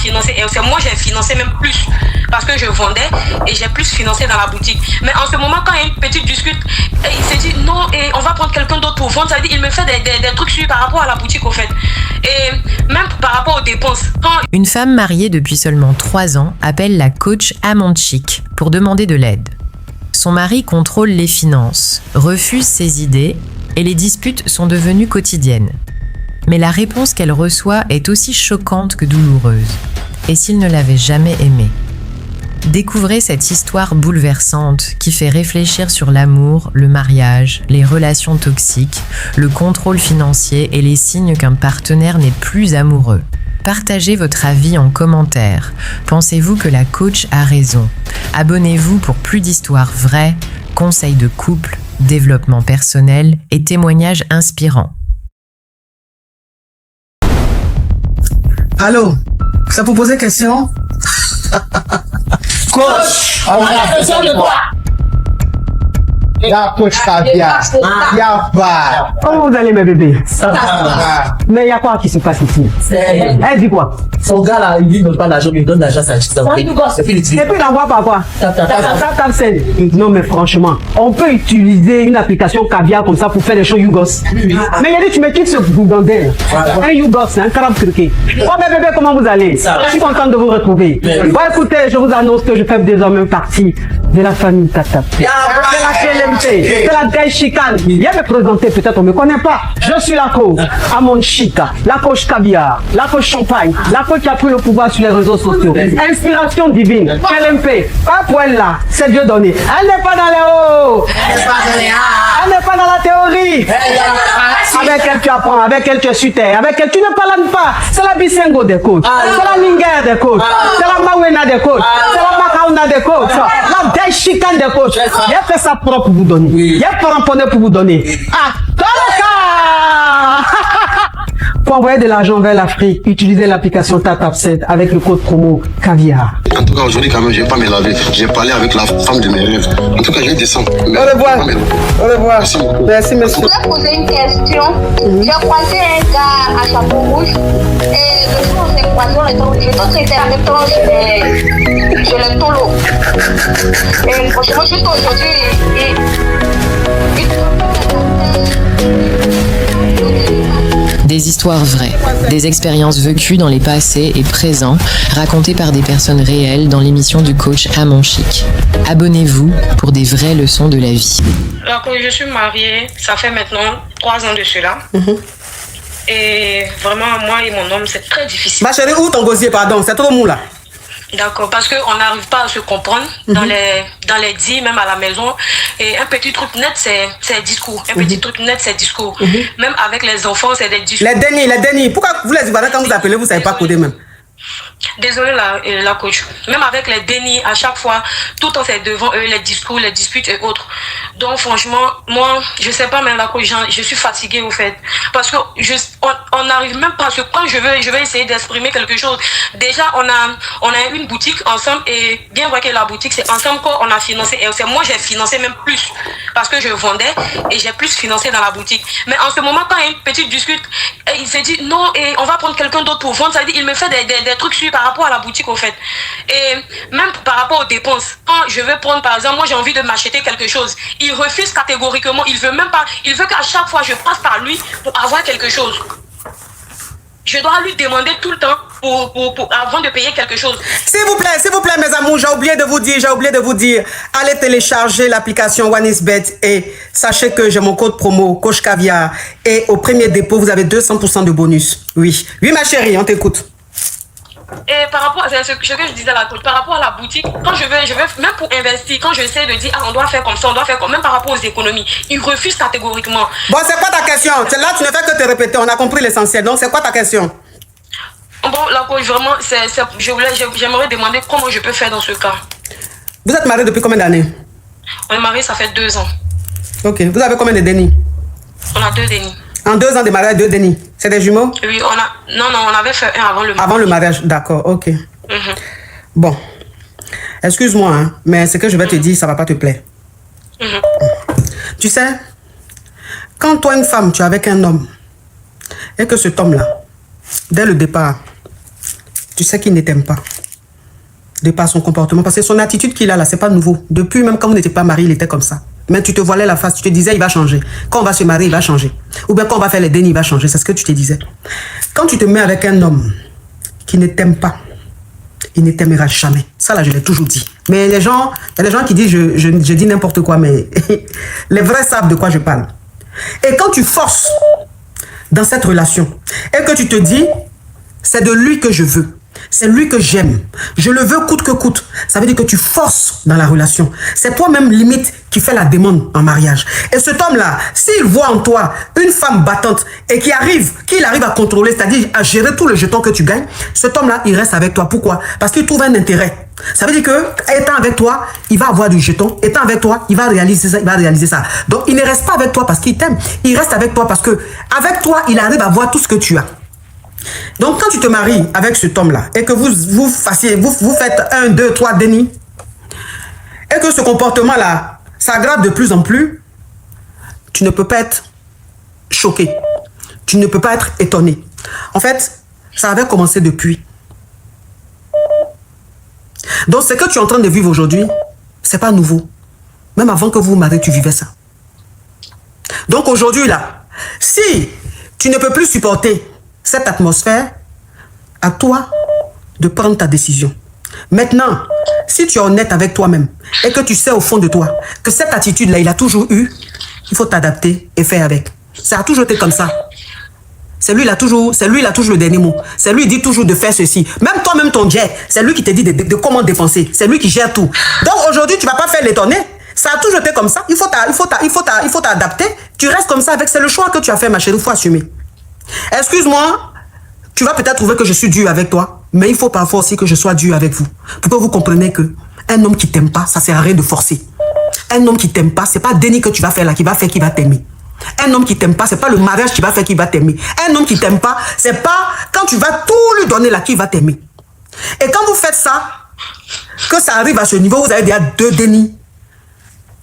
financé, et c'est moi j'ai financé même plus parce que je vendais et j'ai plus financé dans la boutique. Mais en ce moment, quand il y a une petite discute, il s'est dit non, et on va prendre quelqu'un d'autre pour vendre. Ça veut dire il me fait des trucs sur par rapport à la boutique au fait. Et même par rapport aux dépenses. Une femme mariée depuis seulement 3 ans appelle la coach Amanchik pour demander de l'aide. Son mari contrôle les finances, refuse ses idées et les disputes sont devenues quotidiennes. Mais la réponse qu'elle reçoit est aussi choquante que douloureuse. Et s'il ne l'avait jamais aimée? Découvrez cette histoire bouleversante qui fait réfléchir sur l'amour, le mariage, les relations toxiques, le contrôle financier et les signes qu'un partenaire n'est plus amoureux. Partagez votre avis en commentaire. Pensez-vous que la coach a raison? Abonnez-vous pour plus d'histoires vraies, conseils de couple, développement personnel et témoignages inspirants. Allô, ça vous poser question? Coach, on a besoin de quoi? La coach Caviar, y'a pas. Comment vous allez mes bébés? Ça va. Mais il y a quoi qui se passe ici? Elle dit quoi? Son gars là, il dit donne pas l'argent, il donne l'argent, ça c'est fait l'utiliser. Et puis il envoie par quoi? Tap send. Non mais franchement, on peut utiliser une application Caviar comme ça pour faire des choses Yougos. Mais il a dit tu me quittes ce boudandel. Un Yougos, un carabe turqué. Oh mes bébés, comment vous allez? Je suis contente de vous retrouver. Bon écoutez, je vous annonce que je fais désormais partie de la famille Tata. C'est la gaille chicane. Viens me présenter, peut-être on ne me connaît pas. Je suis la coach Amanchika, la coach Caviar, la coach Champagne, la coach qui a pris le pouvoir sur les réseaux sociaux. Inspiration divine, LMP, pas pour elle là, c'est Dieu donné. Elle n'est pas dans les hauts, elle n'est pas dans la théorie. Avec elle tu apprends, avec elle tu es sur terre, avec elle tu ne parles pas. C'est la Bisengo des coachs, c'est la Lingère des coachs, c'est la Mawena des coachs, c'est la Makauna des coachs, la gaille chicane des coachs. Il a fait sa propre pour vous donner. Il y a pas ramponné pour vous donner. Ah, pour envoyer de l'argent vers l'Afrique, utilisez l'application TapTapSend avec le code promo Caviar. En tout cas, aujourd'hui, quand même, je vais pas me laver. J'ai parlé avec la femme de mes rêves. En tout cas, je vais descendre. Au revoir. Au revoir. Merci beaucoup. Merci, monsieur. Je voulais poser une question. J'ai croisé un gars à chapeau rouge et le jour où on s'est croisé, on était en même temps chez le tolo. Et franchement, juste aujourd'hui, Des histoires vraies, des expériences vécues dans les passés et présents, racontées par des personnes réelles dans l'émission du coach Amanchik. Abonnez-vous pour des vraies leçons de la vie. Alors, je suis mariée, ça fait maintenant 3 ans de cela. Et vraiment, moi et mon homme, c'est très difficile. Ma chérie, où ton gosier, pardon? C'est trop mou là. D'accord, parce qu'on n'arrive pas à se comprendre dans les dits, même à la maison. Et un petit truc net, c'est discours. Un petit truc net, c'est discours. Même avec les enfants, c'est des discours. Les dénis. Pourquoi vous les Ivoiriens, quand vous appelez, vous ne savez pas coder même? Désolée la coach. Même avec les dénis, à chaque fois, tout le temps c'est devant eux, les discours, les disputes et autres. Donc franchement, moi, je sais pas, même la coach, je suis fatiguée au fait. Parce que on n'arrive même pas à ce quand je vais essayer d'exprimer quelque chose. Déjà, on a une boutique ensemble et bien vrai que la boutique, c'est ensemble qu'on a financé. Et c'est moi, j'ai financé même plus. Parce que je vendais et j'ai plus financé dans la boutique. Mais en ce moment, quand il y a une petite discute, il s'est dit non, et on va prendre quelqu'un d'autre pour vendre. Ça veut dire, il me fait des trucs sur par rapport à la boutique au fait. Et même par rapport aux dépenses, quand je veux prendre par exemple, moi j'ai envie de m'acheter quelque chose, il refuse catégoriquement, il veut même pas, il veut qu'à chaque fois je passe par lui pour avoir quelque chose. Je dois lui demander tout le temps avant de payer quelque chose. S'il vous plaît mes amours, j'ai oublié de vous dire, allez télécharger l'application OneIsBet et sachez que j'ai mon code promo Coach Caviar et au premier dépôt vous avez 200% de bonus. Oui ma chérie, on t'écoute. Et par rapport à ce que je disais là, par rapport à la boutique, quand je vais même pour investir, quand j'essaie de dire on doit faire comme ça, on doit faire comme même par rapport aux économies, ils refusent catégoriquement. Bon, c'est quoi ta question? Là, tu ne fais que te répéter, on a compris l'essentiel. Donc, c'est quoi ta question? Bon, là, vraiment, j'aimerais demander comment je peux faire dans ce cas. Vous êtes mariés depuis combien d'années? On est mariés, ça fait 2 ans. Ok, vous avez combien de dénis? On a 2 dénis. En 2 ans de mariage, 2 dénis. C'est des jumeaux? Oui, on avait fait un avant le mariage. Avant le mariage, d'accord, ok. Bon, excuse-moi, hein, mais ce que je vais te dire, ça ne va pas te plaire. Tu sais, quand toi, une femme, tu es avec un homme, et que cet homme-là, dès le départ, tu sais qu'il ne t'aime pas. De par son comportement. Parce que son attitude qu'il a là, c'est pas nouveau. Depuis même quand vous n'étiez pas mariés, il était comme ça. Mais tu te voilais la face, tu te disais, il va changer. Quand on va se marier, il va changer. Ou bien quand on va faire les dénis, il va changer. C'est ce que tu te disais. Quand tu te mets avec un homme qui ne t'aime pas, il ne t'aimera jamais. Ça là, je l'ai toujours dit. Mais il y a des gens qui disent, je dis n'importe quoi, mais les vrais savent de quoi je parle. Et quand tu forces dans cette relation, et que tu te dis, c'est de lui que je veux, c'est lui que j'aime, je le veux coûte que coûte, ça veut dire que tu forces dans la relation. C'est toi-même limite qui fait la demande en mariage. Et cet homme-là, s'il voit en toi une femme battante et qu'il arrive à contrôler, c'est-à-dire à gérer tout le jeton que tu gagnes, cet homme-là, il reste avec toi. Pourquoi? Parce qu'il trouve un intérêt. Ça veut dire que, étant avec toi, il va avoir du jeton. Étant avec toi, il va réaliser ça. Donc, il ne reste pas avec toi parce qu'il t'aime. Il reste avec toi parce que, avec toi, il arrive à voir tout ce que tu as. Donc, quand tu te maries avec cet homme-là et que vous faites 1, 2, 3 dénis et que ce comportement-là s'aggrave de plus en plus, tu ne peux pas être choqué. Tu ne peux pas être étonné. En fait, ça avait commencé depuis. Donc, ce que tu es en train de vivre aujourd'hui, c'est pas nouveau. Même avant que vous vous mariez, tu vivais ça. Donc, aujourd'hui, là, si tu ne peux plus supporter cette atmosphère, à toi de prendre ta décision. Maintenant, si tu es honnête avec toi-même et que tu sais au fond de toi que cette attitude-là, il a toujours eu, il faut t'adapter et faire avec. Ça a toujours été comme ça. C'est lui, il a toujours le dernier mot. C'est lui, il dit toujours de faire ceci. Même toi-même, ton jet, c'est lui qui te dit de comment dépenser. C'est lui qui gère tout. Donc aujourd'hui, tu ne vas pas faire l'étonner. Ça a toujours été comme ça. Il faut t'adapter. Tu restes comme ça avec. C'est le choix que tu as fait, ma chérie. Il faut assumer. Excuse-moi, tu vas peut-être trouver que je suis dur avec toi, mais il faut parfois aussi que je sois dur avec vous. Pour que vous compreniez que un homme qui t'aime pas, ça sert à rien de forcer. Un homme qui t'aime pas, c'est pas déni que tu vas faire là, qui va t'aimer. Un homme qui t'aime pas, c'est pas le mariage qui va faire qu'il va t'aimer. Un homme qui t'aime pas, c'est pas quand tu vas tout lui donner là qu'il va t'aimer. Et quand vous faites ça, que ça arrive à ce niveau, vous avez déjà 2 dénis.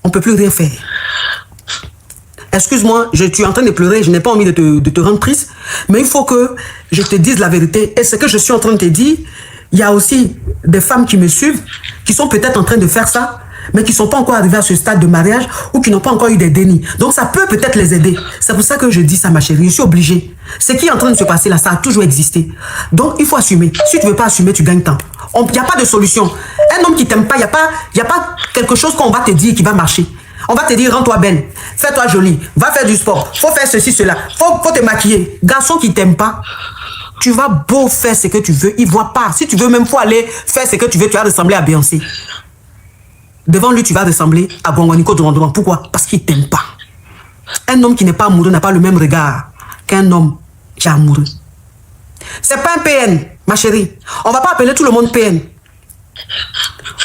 On peut plus rien faire. Excuse-moi, tu es en train de pleurer, je n'ai pas envie de te rendre triste, mais il faut que je te dise la vérité. Et ce que je suis en train de te dire, il y a aussi des femmes qui me suivent, qui sont peut-être en train de faire ça, mais qui ne sont pas encore arrivées à ce stade de mariage ou qui n'ont pas encore eu des dénis. Donc ça peut peut-être les aider. C'est pour ça que je dis ça, ma chérie, je suis obligée. Ce qui est en train de se passer là, ça a toujours existé. Donc il faut assumer. Si tu ne veux pas assumer, tu gagnes temps. Il n'y a pas de solution. Un homme qui ne t'aime pas, il n'y a pas quelque chose qu'on va te dire qui va marcher. On va te dire, rends-toi belle, fais-toi jolie, va faire du sport, faut faire ceci, cela, faut te maquiller. Garçon qui t'aime pas, tu vas beau faire ce que tu veux, il voit pas. Si tu veux même, faut aller faire ce que tu veux, tu vas ressembler à Beyoncé. Devant lui, tu vas ressembler à Gongwaniko Durandouan. Pourquoi? Parce qu'il t'aime pas. Un homme qui n'est pas amoureux n'a pas le même regard qu'un homme qui est amoureux. C'est pas un PN, ma chérie. On va pas appeler tout le monde PN.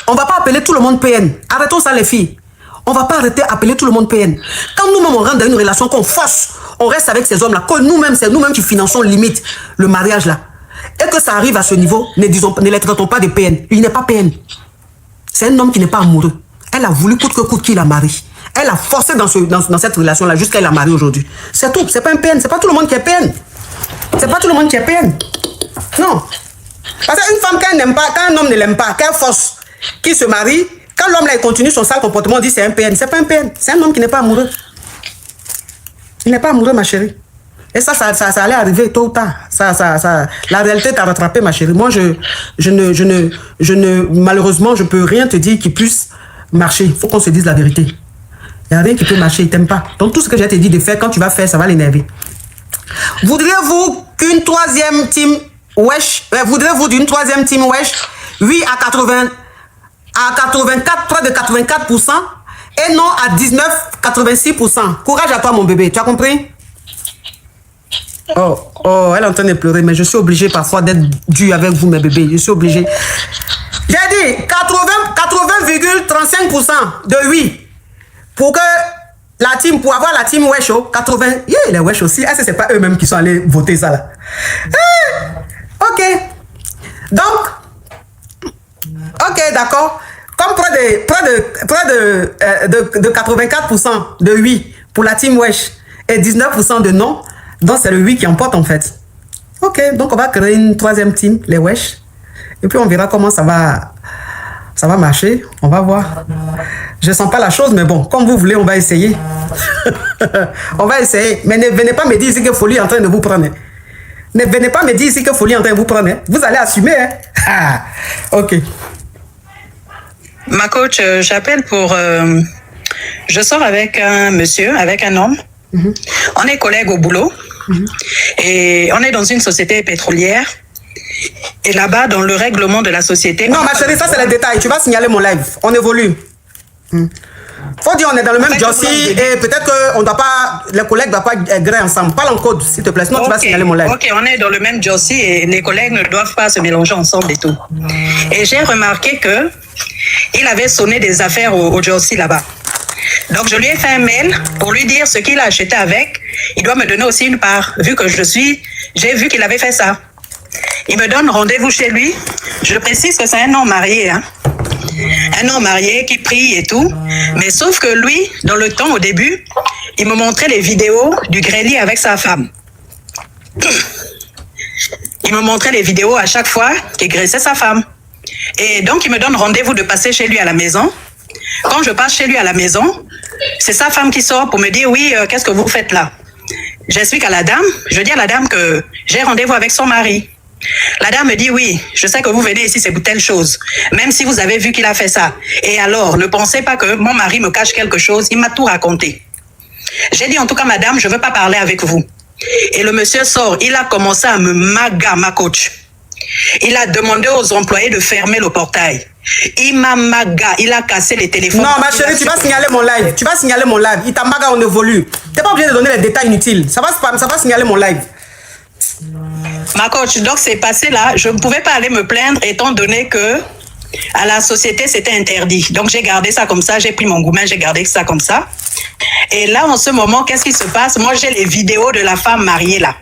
On va pas appeler tout le monde PN. Arrêtons ça, les filles. On va pas arrêter d'appeler tout le monde PN. Quand nous-mêmes on rentre dans une relation, qu'on force, on reste avec ces hommes-là, que nous-mêmes, c'est nous-mêmes qui finançons limite le mariage là. Et que ça arrive à ce niveau, ne les traitons pas de PN. Il n'est pas PN. C'est un homme qui n'est pas amoureux. Elle a voulu coûte que coûte qu'il la marie. Elle a forcé dans cette relation-là jusqu'à la marier aujourd'hui. C'est tout. C'est pas un PN. C'est pas tout le monde qui est PN. C'est pas tout le monde qui est PN. Non. Parce qu'une femme, quand elle n'aime pas, quand un homme ne l'aime pas, qu'elle force, qu'il se marie, quand l'homme là il continue son sale comportement, on dit c'est un PN. C'est pas un PN. C'est un homme qui n'est pas amoureux. Il n'est pas amoureux, ma chérie. Et ça allait arriver tôt ou tard. La réalité t'a rattrapé, ma chérie. Moi, malheureusement, je peux rien te dire qui puisse marcher. Il faut qu'on se dise la vérité. Il n'y a rien qui peut marcher, il t'aime pas. Donc tout ce que j'ai te dit de faire, quand tu vas faire, ça va l'énerver. Voudriez-vous qu'une troisième team wesh, voudriez-vous d'une troisième team wesh? Oui à 84, près de 84%, et non à 19,86%. Courage à toi, mon bébé, tu as compris? Oh, elle est en train de pleurer, mais je suis obligée parfois d'être dure avec vous, mes bébés. Je suis obligée. J'ai dit 80,35% de oui. Pour que la team, pour avoir la team wesh, 80. Les wesh aussi. Est-ce que c'est pas eux-mêmes qui sont allés voter ça là? Ok. Donc, ok, d'accord. Comme près de 84% de oui pour la team wesh et 19% de non. Donc, c'est le oui qui emporte en fait. Ok, donc on va créer une troisième team, les wesh. Et puis on verra comment ça va marcher. On va voir. Je sens pas la chose, mais bon, comme vous voulez, on va essayer. On va essayer. Mais ne venez pas me dire ici que Folie est en train de vous prendre. Ne venez pas me dire ici que Folie est en train de vous prendre. Vous allez assumer. Hein? Ah, ok. Ma coach, j'appelle pour... je sors avec un monsieur, avec un homme. On est collègues au boulot. Et on est dans une société pétrolière. Et là-bas, dans le règlement de la société... Non, ma chérie, ça c'est les détails. Tu vas signaler mon live. On évolue. Faut dire on est dans le même dossier et peut-être que on doit pas, les collègues ne doivent pas gré ensemble. Parle en code, s'il te plaît, sinon tu vas signaler mon live. Ok, on est dans le même dossier et les collègues ne doivent pas se mélanger ensemble et tout. Et j'ai remarqué que il avait sonné des affaires au Jossy là-bas. Donc je lui ai fait un mail pour lui dire ce qu'il a acheté avec. Il doit me donner aussi une part, vu que j'ai vu qu'il avait fait ça. Il me donne rendez-vous chez lui. Je précise que c'est un homme marié, hein. Un homme marié qui prie et tout. Mais sauf que lui, dans le temps, au début, il me montrait les vidéos du grenier avec sa femme. Il me montrait les vidéos à chaque fois qu'il graissait sa femme. Et donc, il me donne rendez-vous de passer chez lui à la maison. Quand je passe chez lui à la maison, c'est sa femme qui sort pour me dire, oui, qu'est-ce que vous faites là? J'explique à la dame, je dis à la dame que j'ai rendez-vous avec son mari. La dame me dit, oui, je sais que vous venez ici, c'est pour telle chose. Même si vous avez vu qu'il a fait ça. Et alors, ne pensez pas que mon mari me cache quelque chose, il m'a tout raconté. J'ai dit, en tout cas, madame, je ne veux pas parler avec vous. Et le monsieur sort, il a commencé à me maga, ma coach. Il a demandé aux employés de fermer le portail. Il m'a maga, il a cassé les téléphones. Non, ma chérie, tu vas signaler mon live. Tu vas signaler mon live. Il t'a maga, on évolue. Tu n'es pas obligé de donner les détails inutiles. Ça va signaler mon live. Ma coach, donc c'est passé là. Je ne pouvais pas aller me plaindre étant donné que à la société c'était interdit. Donc j'ai gardé ça comme ça, j'ai pris mon gourmet, j'ai gardé ça comme ça. Et là en ce moment, qu'est-ce qui se passe? Moi j'ai les vidéos de la femme mariée là.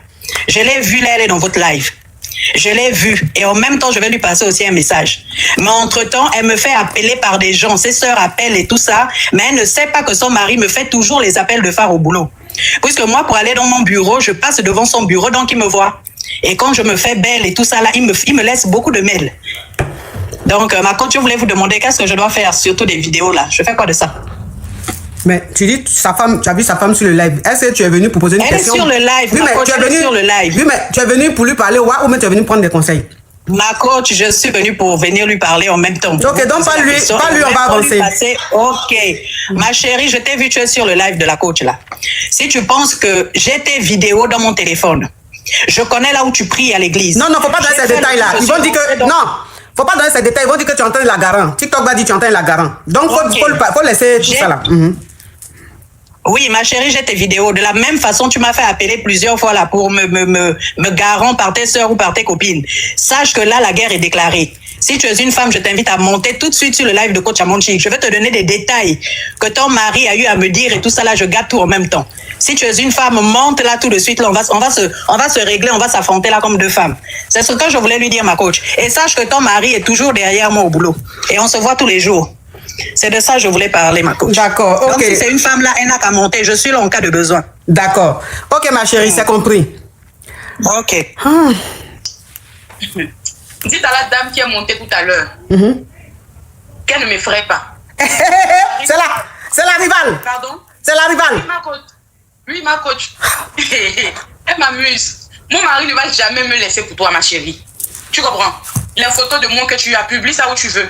Je l'ai vue là, elle est dans votre live. Je l'ai vue et en même temps je vais lui passer aussi un message. Mais entre-temps, elle me fait appeler par des gens, ses sœurs appellent et tout ça, mais elle ne sait pas que son mari me fait toujours les appels de phare au boulot. Puisque moi, pour aller dans mon bureau, je passe devant son bureau, donc il me voit. Et quand je me fais belle et tout ça, là, il me laisse beaucoup de mails. Donc, ma coach, je voulais vous demander qu'est-ce que je dois faire, surtout des vidéos, là. Je fais quoi de ça? Mais tu dis, sa femme, tu as vu sa femme sur le live. Est-ce que tu es venu pour poser une question? Elle est sur le live, oui, ma coach, elle est sur le live. Oui, mais tu es venu pour lui parler ou bien tu es venu prendre des conseils? Ma coach, je suis venue pour venir lui parler en même temps. Ok, donc pas lui, on va avancer. Ok. Ma chérie, je t'ai vu, tu es sur le live de la coach là. Si tu penses que j'ai tes vidéos dans mon téléphone, je connais là où tu pries à l'église. Non, faut pas donner ces détails là. Ils vont dire que... Non, faut pas donner ces détails. Ils vont dire que tu entends la garant. TikTok va dire que tu entends la garant. Donc, faut laisser tout ça là. Oui, ma chérie, j'ai tes vidéos. De la même façon, tu m'as fait appeler plusieurs fois là pour me garant par tes sœurs ou par tes copines. Sache que là, la guerre est déclarée. Si tu es une femme, je t'invite à monter tout de suite sur le live de Coach Amonchik. Je vais te donner des détails que ton mari a eu à me dire et tout ça là, je garde tout en même temps. Si tu es une femme, monte là tout de suite. Là, on va se régler, on va s'affronter là comme deux femmes. C'est ce que je voulais lui dire, ma coach. Et sache que ton mari est toujours derrière moi au boulot. Et on se voit tous les jours. C'est de ça que je voulais parler, ma coach. D'accord, ok. Donc, si c'est une femme là, elle n'a qu'à monter. Je suis là en cas de besoin. D'accord. Ok, ma chérie, c'est compris. Ok. Dites à la dame qui est montée tout à l'heure qu'elle ne m'effraie pas. C'est la rivale. Pardon? C'est la rivale. Oui, ma coach. Elle m'amuse. Mon mari ne va jamais me laisser pour toi, ma chérie. Tu comprends? Les photos de moi que tu as publiées, ça où tu veux.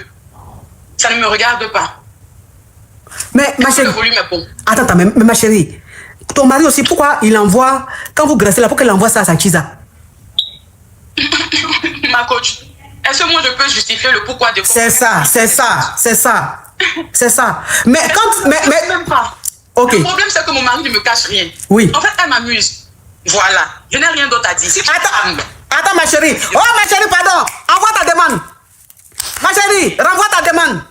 Ça ne me regarde pas. Mais ma chérie. Le volume est bon. Attends, mais ma chérie. Ton mari aussi, pourquoi il envoie, quand vous graissez là, pourquoi il envoie ça à sa chisa? Ma coach, est-ce que moi je peux justifier le pourquoi de... C'est ça. Mais quand... Même pas. Ok. Le problème, c'est que mon mari ne me cache rien. Oui. En fait, elle m'amuse. Voilà. Je n'ai rien d'autre à dire. Si Attends, ma chérie. Oh, ma chérie, pardon. Envoie ta demande. Ma chérie, renvoie ta demande.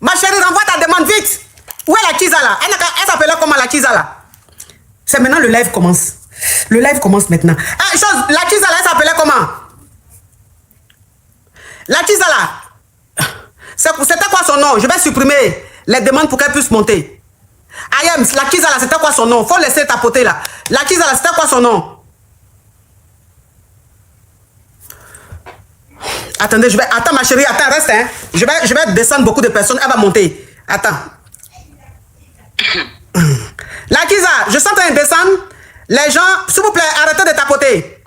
Ma chérie, renvoie ta demande vite. Où est la chisa là? Elle s'appelait comment la chisa là? C'est maintenant le live commence. Le live commence maintenant. Ah, la chisa là, elle s'appelait comment? La chisa là. C'était quoi son nom? Je vais supprimer les demandes pour qu'elle puisse monter. Ayem, la chisa là, c'était quoi son nom? Faut laisser tapoter là. La chisa là, c'était quoi son nom? Attendez, attends ma chérie, attends, reste, hein. Je vais descendre beaucoup de personnes, elle va monter. Attends. La Kiza, je suis en train de descendre. Les gens, s'il vous plaît, arrêtez de tapoter.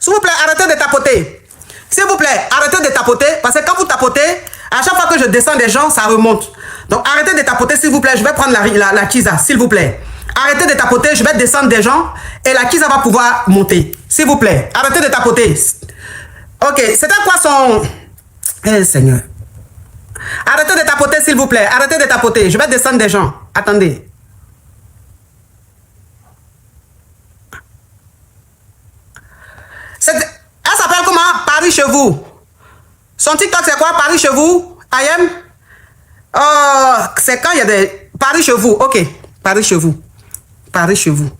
S'il vous plaît, arrêtez de tapoter. S'il vous plaît, arrêtez de tapoter. Parce que quand vous tapotez, à chaque fois que je descends des gens, ça remonte. Donc arrêtez de tapoter, s'il vous plaît. Je vais prendre la Kiza, s'il vous plaît. Arrêtez de tapoter, je vais descendre des gens et la Kiza va pouvoir monter. S'il vous plaît, arrêtez de tapoter. Ok, c'était quoi son... Eh Seigneur. Arrêtez de tapoter, s'il vous plaît. Arrêtez de tapoter. Je vais descendre des gens. Attendez. Elle s'appelle comment? Paris chez vous. Son TikTok, c'est quoi? Paris chez vous? IM? C'est quand il y a des... Paris chez vous. Ok. Paris chez vous. Paris chez vous.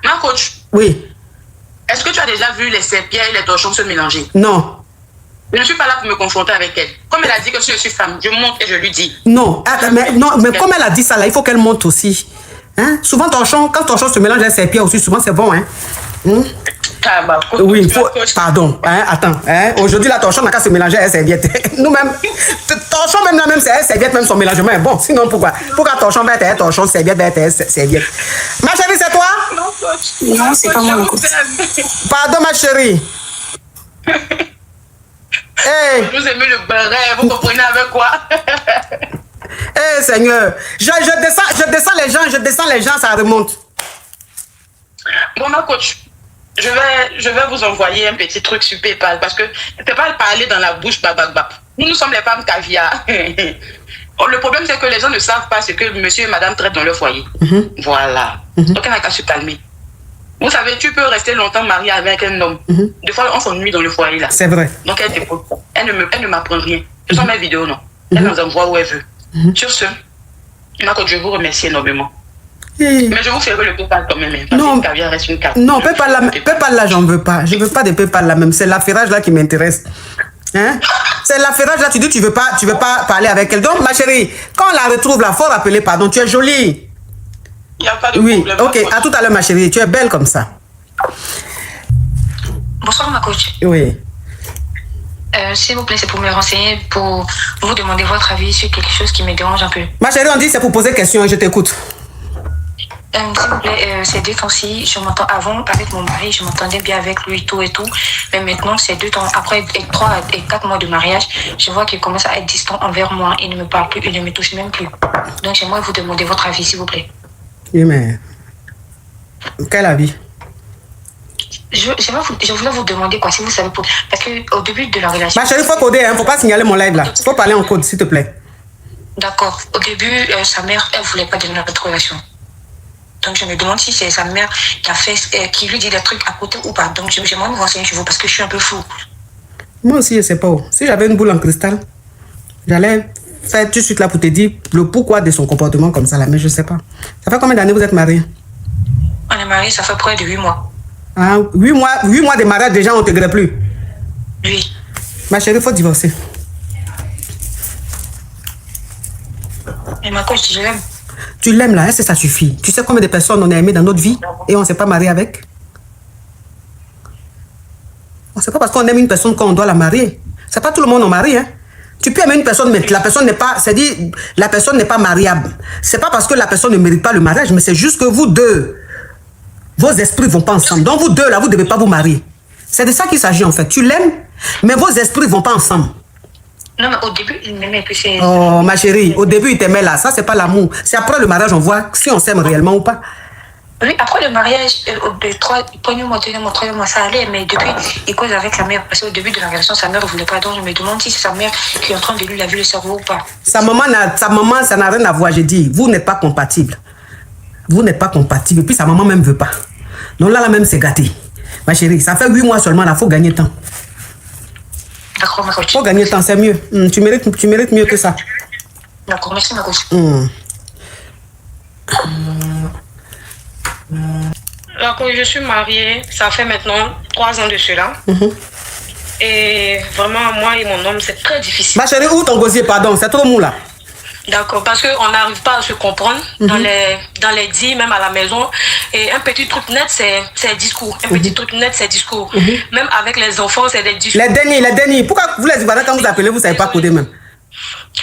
Ma coach. Oui. Est-ce que tu as déjà vu les serpillères et les torchons se mélanger? Non. Je ne suis pas là pour me confronter avec elle. Comme elle a dit que je suis femme, je monte et je lui dis. Non, mais comme elle a dit ça là, il faut qu'elle monte aussi. Hein? Souvent, quand torchon se mélange avec serpillère aussi, souvent c'est bon. Hein? Oui, il faut... Pardon, hein? Attends. Hein? Aujourd'hui, la torchon n'a qu'à se mélanger avec serviette. Nous-mêmes, torchon même là, même c'est serviette, même son mélangement est bon. Sinon, pourquoi torchon va être torchon, serviette va être serviette? Ma chérie, c'est toi? Non, coach. Non, c'est pas moi. Pardon, ma chérie. Hey. Vous aimez le beurre, vous comprenez avec quoi? Eh Seigneur, je descends les gens, ça remonte. Bon, ma coach, je vais vous envoyer un petit truc sur PayPal parce que je ne peux pas parler dans la bouche, bababab. Nous sommes les femmes caviar. Le problème, c'est que les gens ne savent pas ce que monsieur et madame traitent dans leur foyer. Voilà. Donc, elle n'a qu'à se calmer. Vous savez, tu peux rester longtemps marié avec un homme. Des fois, on s'ennuie dans le foyer là. C'est vrai. Donc, elle ne m'apprend rien. Ce sont mes vidéos, non. Elle nous envoie où elle veut. Sur ce, je vous remercie énormément. Mais je vous ferai le PayPal quand même. Parce que caviar reste une carte. Non, PayPal là, j'en veux pas. Je veux pas de PayPal là même. C'est l'affairage là qui m'intéresse. Hein? C'est l'affairage là, tu dis tu veux pas parler avec elle. Donc, ma chérie, quand on la retrouve là, faut rappeler pardon. Tu es jolie. Il n'y a pas de problème. Ok, à tout à l'heure, ma chérie. Tu es belle comme ça. Bonsoir, ma coach. Oui. S'il vous plaît, c'est pour me renseigner, pour vous demander votre avis sur quelque chose qui me dérange un peu. Ma chérie, on dit c'est pour poser question et je t'écoute. S'il vous plaît, ces 2 temps-ci, je m'entends avant avec mon mari, je m'entendais bien avec lui, tout et tout. Mais maintenant, ces 2 temps, après 3 et 4 mois de mariage, je vois qu'il commence à être distant envers moi. Il ne me parle plus, il ne me touche même plus. Donc, j'aimerais vous demander votre avis, s'il vous plaît. Oui, mais... Quel avis? Je voulais vous demander quoi, si vous savez, parce qu'au début de la relation... Ma chérie, il faut coder, hein, faut pas signaler mon live là. Il faut parler en code, s'il te plaît. D'accord. Au début, sa mère, elle voulait pas donner notre relation. Donc, je me demande si c'est sa mère qui lui dit des trucs à côté ou pas. Donc, j'aimerais me renseigner sur vous parce que je suis un peu fou. Moi aussi, je sais pas. Si j'avais une boule en cristal, j'allais faire tout de suite là pour te dire le pourquoi de son comportement comme ça là, mais je sais pas. Ça fait combien d'années vous êtes mariés? On est mariés, ça fait près de 8 mois. Ah, 8 mois de mariage, déjà on ne te grée plus. Oui. Ma chérie, il faut divorcer. Mais ma coach, je l'aime. Tu l'aimes là, hein, ça suffit. Tu sais combien de personnes on a aimé dans notre vie et on ne s'est pas marié avec? C'est pas parce qu'on aime une personne qu'on doit la marier. C'est pas tout le monde on marie, hein. Tu peux aimer une personne, mais la personne n'est pas, c'est-à-dire, la personne n'est pas mariable. C'est pas parce que la personne ne mérite pas le mariage, mais c'est juste que vous deux, vos esprits vont pas ensemble. Donc vous deux là, vous ne devez pas vous marier. C'est de ça qu'il s'agit en fait. Tu l'aimes, mais vos esprits vont pas ensemble. Non, mais au début, il m'aimait. Puis c'est... Oh, ma chérie, au début, il t'aimait là. Ça, c'est pas l'amour. C'est après le mariage, on voit si on s'aime réellement ou pas. Oui, après le mariage, le premier mois, 2e mois, 3e mois, ça allait. Mais depuis, il cause avec sa mère. Parce qu'au début de la relation, sa mère ne voulait pas. Donc, je me demande si c'est sa mère qui est en train de lui laver le cerveau ou pas. Sa maman, ça n'a rien à voir. J'ai dit, vous n'êtes pas compatibles. Vous n'êtes pas compatibles. Et puis, sa maman même ne veut pas. Donc là, même, c'est gâté. Ma chérie, ça fait 8 mois seulement. Là, il faut gagner temps. D'accord, ma coach. Faut gagner temps, c'est mieux. Tu mérites mieux que ça. D'accord, merci, ma coach. Donc, je suis mariée, ça fait maintenant 3 ans de cela. Et vraiment, moi et mon homme, c'est très difficile. Ma chérie, où ton gosier, pardon, c'est trop mou là. D'accord, parce qu'on n'arrive pas à se comprendre dans les dits, même à la maison. Et un petit truc net, c'est discours. Un petit truc net, c'est discours. Même avec les enfants, c'est des discours. Les dénis. Pourquoi vous les Ivoiriens, quand vous appelez, vous ne savez pas coder même?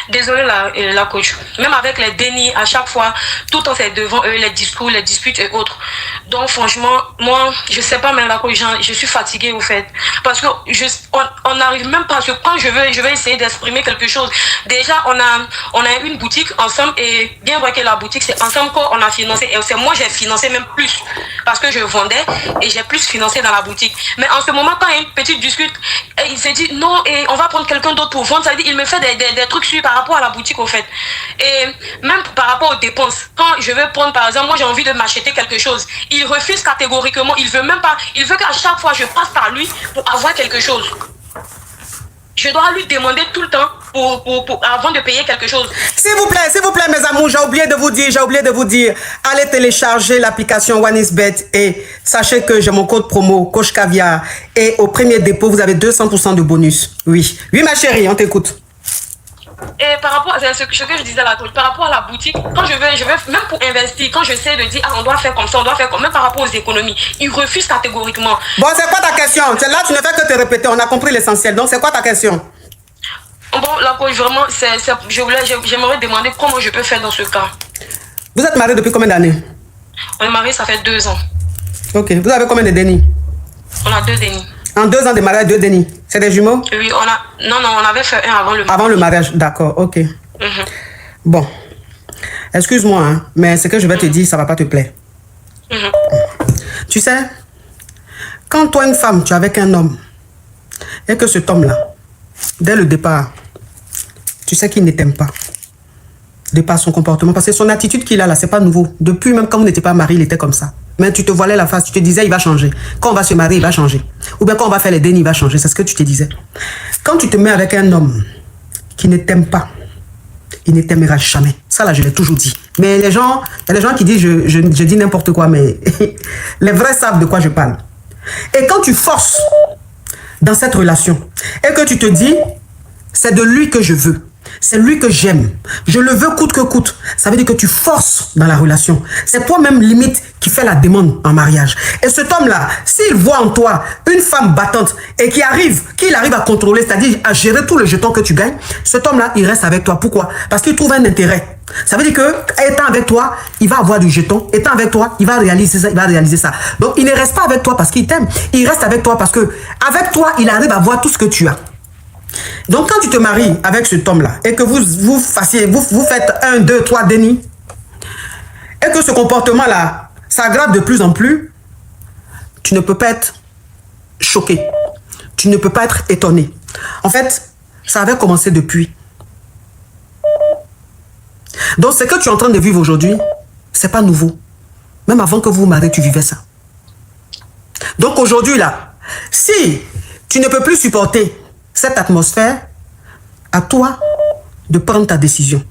Désolée la coach. Même avec les dénis, à chaque fois, tout le temps c'est devant eux, les discours, les disputes et autres. Donc franchement, moi, je sais pas, mais la coach, je suis fatiguée au fait. Parce que on n'arrive même pas, quand je vais essayer d'exprimer quelque chose. Déjà, on a une boutique ensemble et bien vrai que la boutique, c'est ensemble qu'on a financé. Et c'est moi, j'ai financé même plus. Parce que je vendais et j'ai plus financé dans la boutique. Mais en ce moment, quand il y a une petite dispute, il s'est dit non, et on va prendre quelqu'un d'autre pour vendre. Ça veut dire, il me fait des trucs sur par rapport à la boutique au fait. Et même par rapport aux dépenses. Quand je veux prendre par exemple, moi j'ai envie de m'acheter quelque chose, il refuse catégoriquement, il veut même pas, il veut qu'à chaque fois je passe par lui pour avoir quelque chose. Je dois lui demander tout le temps avant de payer quelque chose. S'il vous plaît mes amours, j'ai oublié de vous dire, allez télécharger l'application OneIsBet et sachez que j'ai mon code promo Coach Caviar et au premier dépôt vous avez 200% de bonus. Oui ma chérie, on t'écoute. Et par rapport à ce que je disais là, par rapport à la boutique, quand je vais même pour investir, quand je sais de dire on doit faire comme ça, on doit faire comme, même par rapport aux économies, ils refusent catégoriquement. Bon, c'est quoi ta question? Là, tu ne fais que te répéter, on a compris l'essentiel. Donc, c'est quoi ta question? Bon, là, vraiment, j'aimerais demander comment je peux faire dans ce cas. Vous êtes mariés depuis combien d'années? On est mariés, ça fait 2 ans. Ok, vous avez combien de dénis? On a 2 dénis. En 2 ans de mariage, 2 dénis. C'est des jumeaux? Oui, on avait fait un avant le mariage. Avant le mariage, d'accord, ok. Bon, excuse-moi, hein, mais ce que je vais te dire, ça ne va pas te plaire. Tu sais, quand toi, une femme, tu es avec un homme, et que cet homme-là, dès le départ, tu sais qu'il ne t'aime pas. De par son comportement, parce que son attitude qu'il a là, c'est pas nouveau. Depuis même quand vous n'étiez pas mariés, il était comme ça. Mais tu te voilais la face, tu te disais, il va changer. Quand on va se marier, il va changer. Ou bien quand on va faire les dénis, il va changer. C'est ce que tu te disais. Quand tu te mets avec un homme qui ne t'aime pas, il ne t'aimera jamais. Ça là, je l'ai toujours dit. Mais il y a des gens qui disent, je dis n'importe quoi, mais les vrais savent de quoi je parle. Et quand tu forces dans cette relation, et que tu te dis, c'est de lui que je veux, c'est lui que j'aime, je le veux coûte que coûte, ça veut dire que tu forces dans la relation. C'est toi-même limite qui fait la demande en mariage. Et cet homme-là, s'il voit en toi une femme battante et qu'il arrive à contrôler, c'est-à-dire à gérer tout le jeton que tu gagnes, cet homme-là, il reste avec toi. Pourquoi? Parce qu'il trouve un intérêt. Ça veut dire que, étant avec toi, il va avoir du jeton. Étant avec toi, il va réaliser ça. Donc, il ne reste pas avec toi parce qu'il t'aime. Il reste avec toi parce que, avec toi, il arrive à voir tout ce que tu as. Donc, quand tu te maries avec cet homme-là et que vous faites 1, 2, 3 dénis et que ce comportement-là s'aggrave de plus en plus, tu ne peux pas être choqué. Tu ne peux pas être étonné. En fait, ça avait commencé depuis. Donc, ce que tu es en train de vivre aujourd'hui, c'est pas nouveau. Même avant que vous vous mariez, tu vivais ça. Donc, aujourd'hui, là, si tu ne peux plus supporter cette atmosphère, à toi de prendre ta décision.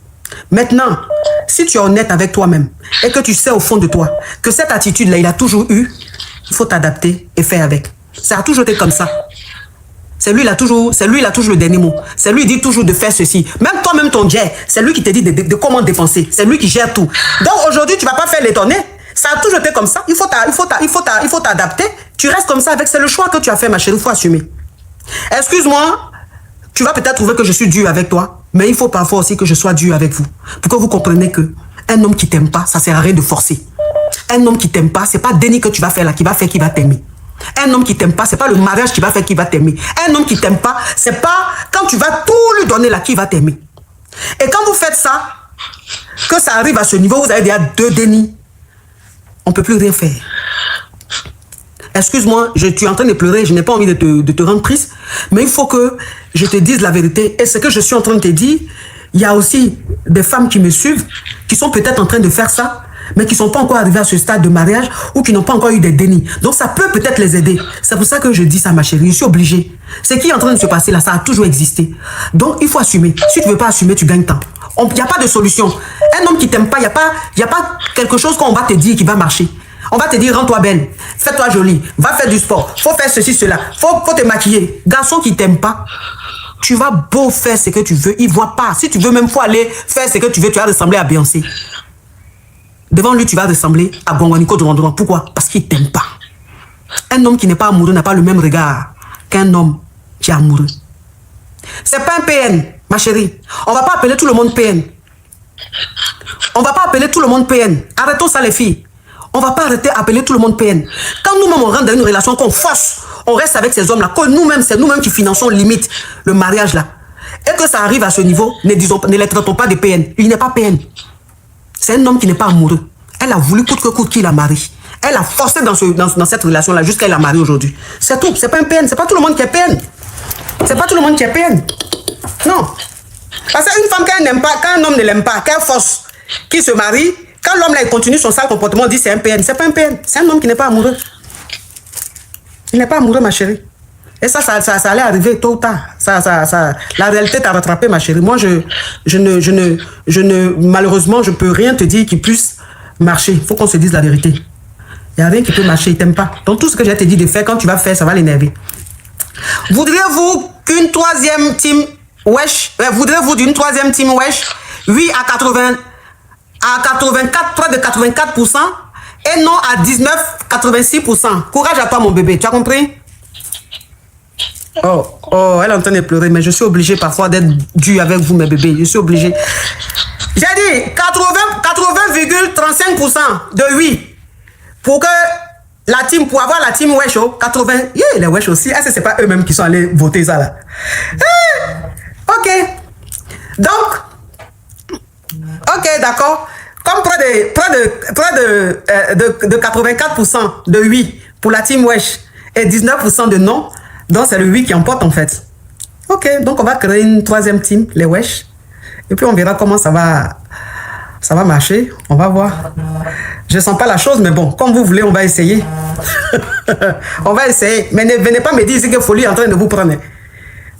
Maintenant, si tu es honnête avec toi-même et que tu sais au fond de toi que cette attitude-là, il a toujours eu, il faut t'adapter et faire avec. Ça a toujours été comme ça. C'est lui, il a toujours le dernier mot. C'est lui, il dit toujours de faire ceci. Même toi-même, ton jet, c'est lui qui te dit de comment dépenser. C'est lui qui gère tout. Donc aujourd'hui, tu ne vas pas faire l'étonner. Ça a toujours été comme ça. Il faut t'adapter. Tu restes comme ça avec. C'est le choix que tu as fait, ma chérie. Il faut assumer. Excuse-moi, tu vas peut-être trouver que je suis dur avec toi, mais il faut parfois aussi que je sois dur avec vous. Pour que vous compreniez que un homme qui t'aime pas, ça sert à rien de forcer. Un homme qui t'aime pas, c'est pas déni que tu vas faire là qui va t'aimer. Un homme qui t'aime pas, c'est pas le mariage qui va faire qui va t'aimer. Un homme qui t'aime pas, c'est pas quand tu vas tout lui donner là qui va t'aimer. Et quand vous faites ça, que ça arrive à ce niveau, vous avez déjà 2 dénis. On peut plus rien faire. Excuse-moi, tu es en train de pleurer, je n'ai pas envie de te rendre triste, mais il faut que je te dise la vérité. Et ce que je suis en train de te dire, il y a aussi des femmes qui me suivent, qui sont peut-être en train de faire ça, mais qui ne sont pas encore arrivées à ce stade de mariage ou qui n'ont pas encore eu des dénis. Donc ça peut peut-être les aider. C'est pour ça que je dis ça, ma chérie, je suis obligée. Ce qui est en train de se passer là, ça a toujours existé. Donc il faut assumer. Si tu ne veux pas assumer, tu gagnes temps. Il n'y a pas de solution. Un homme qui ne t'aime pas, il n'y a pas quelque chose qu'on va te dire qui va marcher. On va te dire, rends-toi belle, fais-toi jolie, va faire du sport, faut faire ceci, cela, faut te maquiller. Garçon qui t'aime pas, Tu vas beau faire ce que tu veux, il ne voit pas. Si tu veux même faut aller faire ce que tu veux, tu vas ressembler à Beyoncé. Devant lui, tu vas ressembler à Gongwaniko Durandouran. Pourquoi? Parce qu'il ne t'aime pas. Un homme qui n'est pas amoureux n'a pas le même regard qu'un homme qui est amoureux. C'est pas un PN, ma chérie. On ne va pas appeler tout le monde PN. On ne va pas appeler tout le monde PN. Arrêtons ça, les filles. On ne va pas arrêter d'appeler tout le monde PN. Quand nous-mêmes, on rentre dans une relation qu'on force, on reste avec ces hommes-là, que nous-mêmes, c'est nous-mêmes qui finançons limite le mariage là. Et que ça arrive à ce niveau, ne les traitons pas de PN. Il n'est pas PN. C'est un homme qui n'est pas amoureux. Elle a voulu coûte que coûte qu'il la marie. Elle a forcé dans cette relation-là jusqu'à la marier aujourd'hui. C'est tout. C'est pas un PN. C'est pas tout le monde qui est PN. C'est pas tout le monde qui est PN. Non. Parce qu'une femme, quand elle n'aime pas, quand un homme ne l'aime pas, qu'elle force, qu'il se marie, quand l'homme là il continue son sale comportement, on dit c'est un PN. C'est pas un PN. C'est un homme qui n'est pas amoureux. Il n'est pas amoureux, ma chérie. Et ça allait arriver tôt ou tard. La réalité t'a rattrapé, ma chérie. Moi, malheureusement, je peux rien te dire qui puisse marcher. Il faut qu'on se dise la vérité. Il n'y a rien qui peut marcher, il t'aime pas. Donc tout ce que j'ai te dit de faire, quand tu vas faire, ça va l'énerver. Voudriez-vous qu'une troisième team wesh, voudriez-vous d'une troisième team wesh? Oui à 84, près de 84%, et non à 19,86%. Courage à toi, mon bébé, tu as compris? Oh, elle est en train de pleurer, mais je suis obligée parfois d'être dure avec vous, mes bébés. Je suis obligée. J'ai dit 80,35% de oui. Pour que la team, pour avoir la team wesh, 80, les wesh aussi. Est-ce que c'est pas eux-mêmes qui sont allés voter ça là? Ok. Donc, ok, d'accord. Comme près de 84% de oui pour la team wesh et 19% de non, donc c'est le oui qui emporte en fait. Ok, donc on va créer une troisième team, les wesh. Et puis on verra comment ça va marcher. On va voir. Je sens pas la chose, mais bon, comme vous voulez, on va essayer. On va essayer. Mais ne venez pas me dire ici que Folie est en train de vous prendre.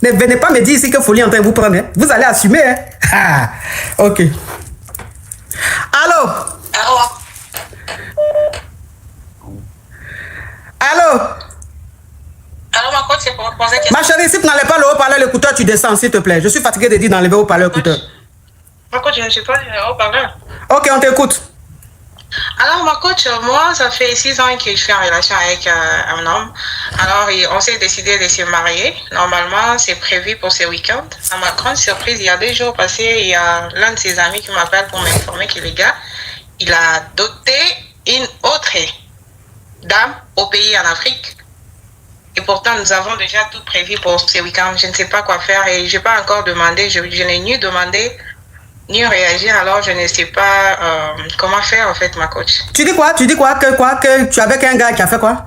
Ne venez pas me dire ici que Folie est en train de vous prendre. Vous allez assumer. Ah, ok. Allô? Allô? Alors, ma coach, c'est pour poser question. Ma chérie, si tu n'enlèves pas le haut-parleur, l'écouteur, tu descends, s'il te plaît. Je suis fatigué de dire d'enlever le haut-parleur, l'écouteur. Ma coach, je ne suis pas haut-parleur. Ok, on t'écoute. Alors, ma coach, moi, ça fait 6 ans que je suis en relation avec un homme. Alors, on s'est décidé de se marier. Normalement, c'est prévu pour ce week-end. À ma grande surprise, il y a 2 jours passés, il y a l'un de ses amis qui m'appelle pour m'informer que le gars, il a doté une autre dame au pays en Afrique. Et pourtant, nous avons déjà tout prévu pour ce week-end. Je ne sais pas quoi faire et je n'ai pas encore demandé. Je n'ai ni demandé ni réagir. Alors, je ne sais pas comment faire, en fait, ma coach. Tu dis quoi? Que tu es avec un gars qui a fait quoi?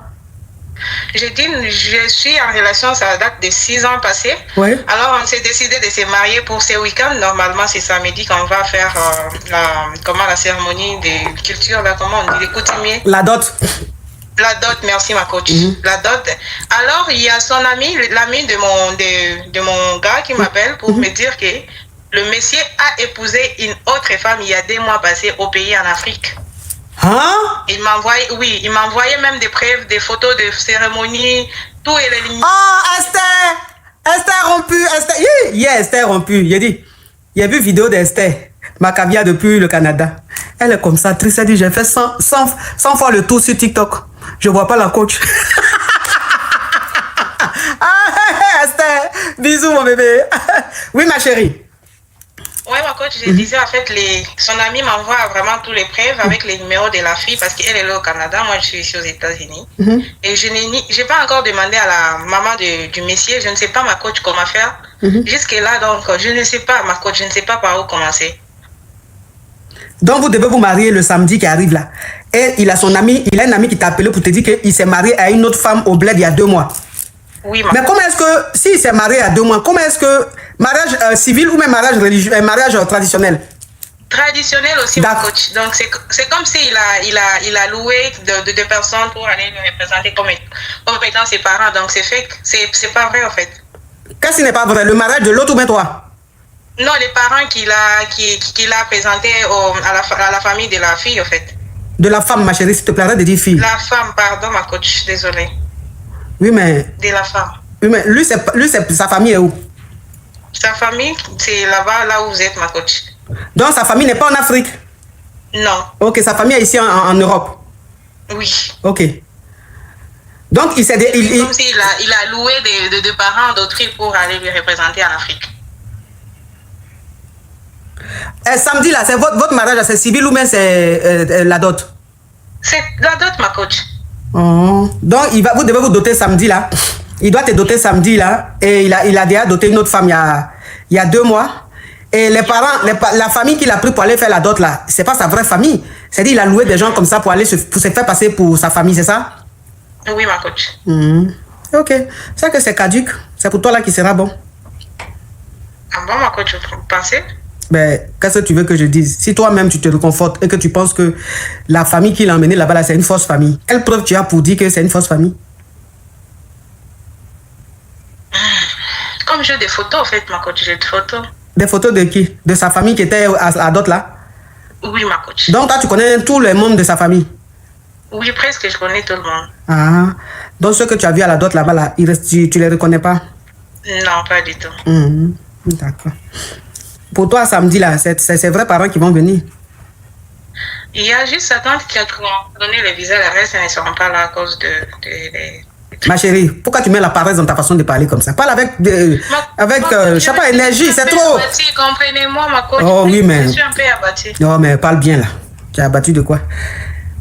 J'ai dit, je suis en relation, ça date de 6 ans passés. Oui. Alors, on s'est décidé de se marier pour ce week-end. Normalement, c'est samedi qu'on va faire la cérémonie de culture, là, comment on dit, les coutumiers. La dot. La dot, merci ma coach. La dot. Alors, il y a son ami, l'ami de mon gars qui m'appelle pour me dire que le monsieur a épousé une autre femme il y a 2 mois passés au pays en Afrique. Hein? Il m'a envoyé même des preuves, des photos de cérémonie, tout et les limites. Oh, Esther rompue, Esther rompue. J'ai vu vidéo d'Esther, ma caviar depuis le Canada. Elle est comme ça, triste. Elle dit, j'ai fait 100 fois le tour sur TikTok. Je vois pas la coach. Esther, bisous mon bébé. Oui, ma chérie. Oui, ma coach, je disais, en fait, son ami m'envoie vraiment tous les preuves avec les numéros de la fille parce qu'elle est là au Canada, moi je suis ici aux États-Unis. Et je n'ai pas encore demandé à la maman du monsieur, je ne sais pas ma coach comment faire. Jusque-là, donc, je ne sais pas ma coach, je ne sais pas par où commencer. Donc, vous devez vous marier le samedi qui arrive là. Et il a un ami qui t'a appelé pour te dire qu'il s'est marié à une autre femme au bled il y a 2 mois. Oui, mais comment est-ce que, s'il s'est marié à 2 mois, comment est-ce que mariage civil ou même mariage religieux, mariage traditionnel? Traditionnel aussi, mon coach. Donc, c'est comme s'il a loué de personnes pour aller le représenter comme étant ses parents. Donc, c'est fake. C'est pas vrai, en fait. Qu'est-ce qui n'est pas vrai? Le mariage de l'autre ou bien toi? Non, les parents qu'il a présentés à la famille de la fille, en fait. De la femme, ma chérie, s'il te plaît, arrête de dire fille. La femme, pardon, ma coach, désolée. Oui, mais... De la femme. Oui, mais lui, sa famille est où? Sa famille, c'est là-bas, là où vous êtes, ma coach. Donc, sa famille n'est pas en Afrique? Non. Ok, sa famille est ici en Europe? Oui. Ok. Donc, il s'est... Comme s'il a loué des parents d'autrui pour aller lui représenter en Afrique. Samedi, là, c'est votre mariage, c'est civil ou bien c'est la dot? C'est la dot, ma coach. Oh. Donc, vous devez vous doter samedi, là. Il doit te doter samedi, là. Et il a déjà doté une autre femme il y a 2 mois. Et les parents, la famille qu'il a pris pour aller faire la dot, là, c'est pas sa vraie famille. C'est-à-dire qu'il a loué des gens comme ça pour se faire passer pour sa famille, c'est ça? Oui, ma coach. Ok. C'est que c'est caduque. C'est pour toi, là, qui sera bon. Ah bon, ma coach, vous pensez? Ben, qu'est-ce que tu veux que je dise? Si toi-même, tu te réconfortes et que tu penses que la famille qu'il a emmenée là-bas, là, c'est une fausse famille, quelle preuve tu as pour dire que c'est une fausse famille? Comme j'ai des photos, en fait, ma coach, j'ai des photos. Des photos de qui? De sa famille qui était à dot là? Oui, ma coach. Donc, toi, tu connais tous les membres de sa famille? Oui, presque, je connais tout le monde. Ah. Donc, ceux que tu as vus à la dot là-bas, là, tu les reconnais pas? Non, pas du tout. D'accord. Pour toi, samedi, là, c'est ses vrais parents qui vont venir? Il y a juste sa tante qui a donné le visa, le reste, ils ne seront pas là à cause de Ma chérie, pourquoi tu mets la paresse dans ta façon de parler comme ça? Parle avec, je sais pas, énergie, c'est trop. Comprenez-moi, ma coach. Oh oui, mais... Je suis un peu abattue. Non, mais parle bien, là. Tu es abattu de quoi?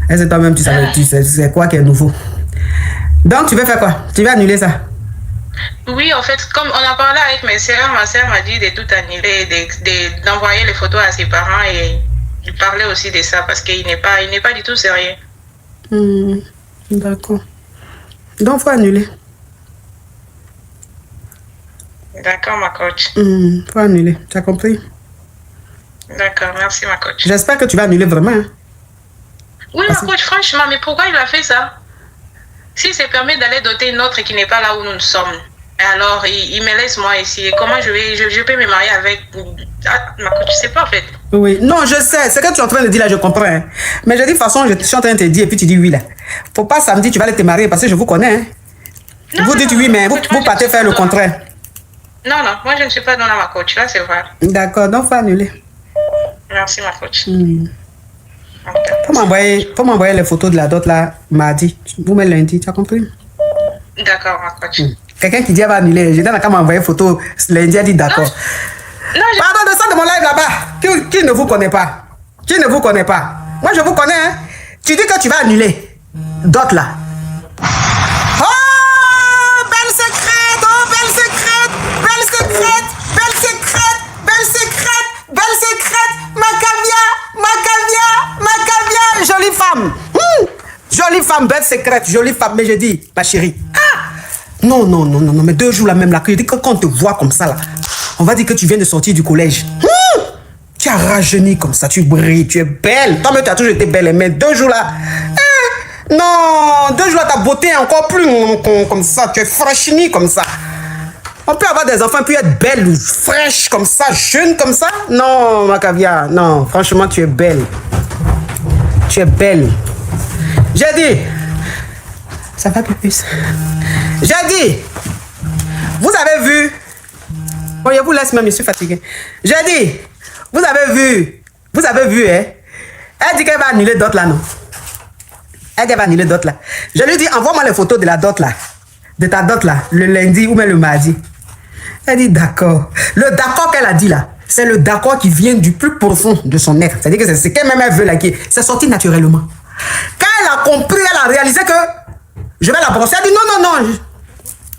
Est-ce que toi-même, tu sais c'est quoi qui est nouveau? Donc, tu veux faire quoi? Tu veux annuler ça? Oui, en fait, comme on a parlé avec mes sœurs, ma sœur m'a dit de tout annuler, d'envoyer les photos à ses parents et de parler aussi de ça parce qu'il n'est pas du tout sérieux. D'accord. Donc, il faut annuler. D'accord, ma coach. Faut annuler. Tu as compris? D'accord, merci, ma coach. J'espère que tu vas annuler vraiment. Hein? Oui, ma coach, franchement, mais pourquoi il a fait ça? S'il se permet d'aller doter une autre qui n'est pas là où nous sommes, alors il me laisse moi ici. Et comment je peux me marier avec... Ah, ma coach, je sais pas en fait. Oui, non, je sais. Ce que tu es en train de dire là, je comprends. Hein. Mais je dis de toute façon, je suis en train de te dire et puis tu dis oui là. Faut pas samedi, tu vas aller te marier parce que je vous connais. Hein. Non, vous dites oui, mais vous partez faire le contraire. Non, moi je ne suis pas dans ma coach, là c'est vrai. D'accord, donc faut annuler. Merci, ma coach. Okay. Faut m'envoyer les photos de la dot là, mardi. Vous mettez lundi, tu as compris? D'accord, ma coach. Quelqu'un qui dit elle va annuler, je donne qu'à m'envoyer photo lundi, elle dit d'accord. Pardon, de ça de mon live là-bas. Qui ne vous connaît pas? Qui ne vous connaît pas? Moi je vous connais, hein. Tu dis que tu vas annuler. Dot là. Oh, belle secrète, oh, belle secrète, belle secrète, belle secrète, belle secrète, belle secrète, Macavia, jolie femme. Jolie femme, belle secrète, jolie femme. Mais je dis, ma chérie, non, mais 2 jours là même là, que je dis que quand on te voit comme ça là, on va dire que tu viens de sortir du collège. Tu as rajeuni comme ça, tu brilles, tu es belle. Toi-même, tu as toujours été belle, mais 2 jours là, non, 2 jours là, ta beauté est encore plus comme ça, tu es fraîchie comme ça. On peut avoir des enfants et puis être belle ou fraîche comme ça, jeune comme ça. Non, Macavia, non, franchement, tu es belle. Tu es belle. J'ai dit, ça va plus. J'ai dit, vous avez vu, bon, je vous laisse même, je suis fatigué. J'ai dit, vous avez vu, hein. Elle dit qu'elle va annuler d'autres là, non? Elle dit qu'elle va annuler d'autres là. Je lui dis, envoie-moi les photos de la dot là, de ta dot là, le lundi ou même le mardi. Elle dit d'accord. Le d'accord qu'elle a dit là, c'est le d'accord qui vient du plus profond de son être. C'est-à-dire que c'est ce qu'elle-même elle veut là, c'est sorti naturellement. Quand elle a compris, elle a réalisé que je vais la brosser. Elle dit non.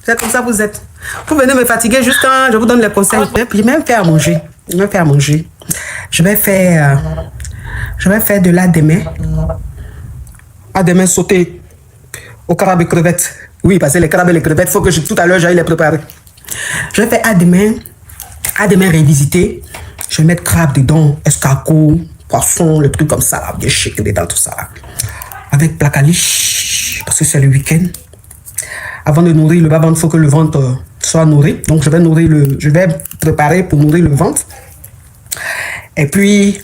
C'est comme ça vous êtes. Vous venez me fatiguer juste quand je vous donne les conseils. Puis je vais même faire à manger. Je vais faire de là demain. À demain sauter au crabe et crevettes. Oui, parce que les crabes et les crevettes, il faut que tout à l'heure j'aille les préparer. Je vais faire à demain révisiter. Je vais mettre crabe dedans, escargot, poisson, le truc comme ça, là, bien shake dedans, tout ça. Là. Avec placaliche, parce que c'est le week-end. Avant de nourrir le bas-ventre, il faut que le ventre soit nourri. Donc je vais préparer pour nourrir le ventre. Et puis,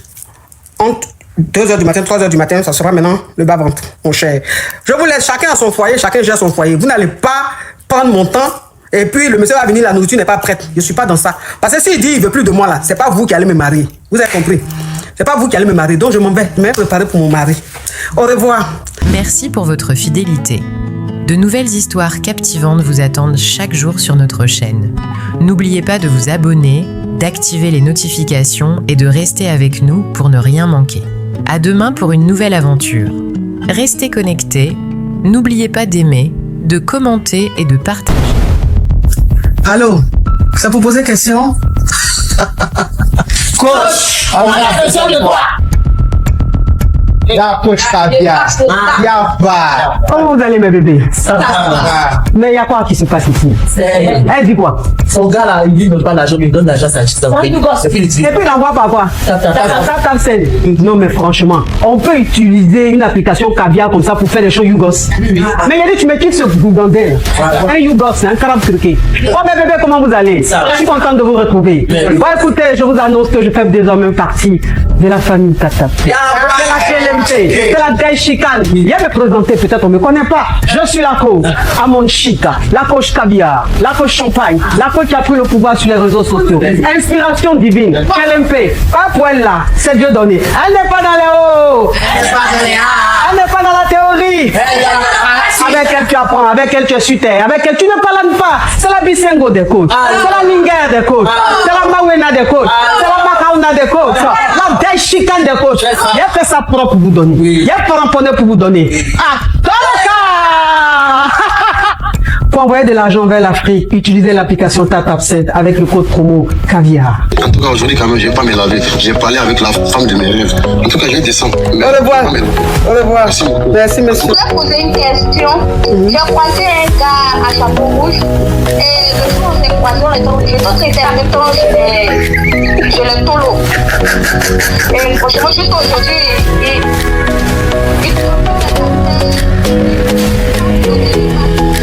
entre 2h du matin, 3h du matin, ça sera maintenant le bas-ventre, mon cher. Je vous laisse, chacun à son foyer, chacun gère son foyer. Vous n'allez pas prendre mon temps Et puis, le monsieur va venir, la nourriture n'est pas prête. Je ne suis pas dans ça. Parce que s'il dit il ne veut plus de moi, là, ce n'est pas vous qui allez me marier. Vous avez compris? Ce n'est pas vous qui allez me marier. Donc, je m'en vais. Je vais préparer pour mon mari. Au revoir. Merci pour votre fidélité. De nouvelles histoires captivantes vous attendent chaque jour sur notre chaîne. N'oubliez pas de vous abonner, d'activer les notifications et de rester avec nous pour ne rien manquer. À demain pour une nouvelle aventure. Restez connectés, n'oubliez pas d'aimer, de commenter et de partager. Allô? C'est pour poser question? Coach, on a besoin de toi. La coach Kavia. Y'a pas. Comment vous allez, mes bébés? Ça va. Mais il y a quoi qui se passe ici? Elle dit quoi? Son gars là, il ne donne pas l'argent, mais il donne l'argent à sa chiste. Et puis il envoie par quoi? Non, mais franchement, on peut utiliser une application Kavia comme ça pour faire des choses Yougos. Mais il a dit, tu me quittes ce Gougandel. Un Yougos, un carabe turqué. Oh, mes bébés, comment vous allez? Je suis content de vous retrouver. Bon, écoutez, je vous annonce que je fais désormais partie de la famille Tata. C'est la Daishikane. Viens me présenter, peut-être on ne me connaît pas. Je suis la coach Amon Chika, la coach Caviar, la coach Champagne, la coach qui a pris le pouvoir sur les réseaux sociaux. Inspiration divine, LMP, pas pour elle là, c'est Dieu donné. Elle n'est pas dans les hauts, elle n'est pas dans la théorie. Avec elle tu apprends, avec elle tu es sur terre, avec elle tu ne parles pas. C'est la Bisengo des coachs, c'est la Ninger des coachs, c'est la Mawena des coachs, c'est la Makauna des coachs, la Daishikane des coachs. Il y a fait ça propre pour vous donner. Il y a pas ramponné pour vous donner. Ah, pour envoyer de l'argent vers l'Afrique, utilisez l'application TapTapSend avec le code promo Caviar. En tout cas, aujourd'hui, quand même, je ne vais pas me laver. J'ai parlé avec la femme de mes rêves. En tout cas, je vais descendre. Au revoir. Au revoir. Merci, monsieur. Je voulais poser une question. J'ai croisé un gars à chapeau rouge et le jour où on s'est croisé, on était obligé de traiter en même temps chez le tolo. Et franchement, juste aujourd'hui,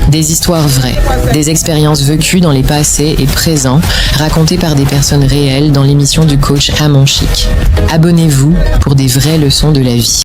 Des histoires vraies, des expériences vécues dans les passés et présents, racontées par des personnes réelles dans l'émission du coach Amon Chic. Abonnez-vous pour des vraies leçons de la vie.